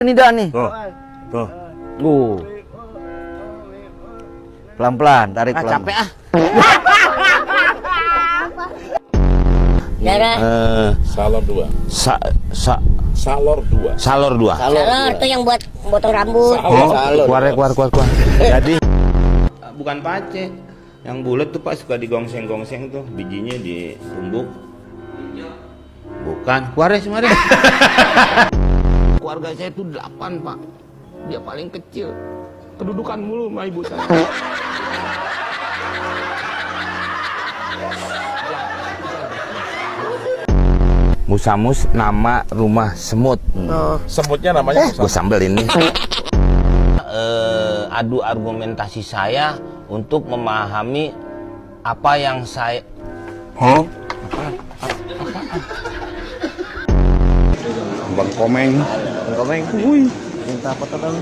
Ini dah nih. Tuh. Pelan-pelan, tarik pelan. Capek ah. Salor 2. Salor 2. Salor tuh yang buat potong rambut. Keluar. Jadi Bukan pace, yang bulat tuh Pak suka digongseng-gongseng tuh, bijinya ditumbuk. Bukan, keluar semua deh. Keluarga saya tuh 8 Pak, dia paling kecil. Kedudukan mulu sama ibu saya. Musamus nama rumah semut. Semutnya namanya Gue sambel ini. Adu argumentasi saya untuk memahami apa yang saya. Bang Komeng. Wih, minta foto dong.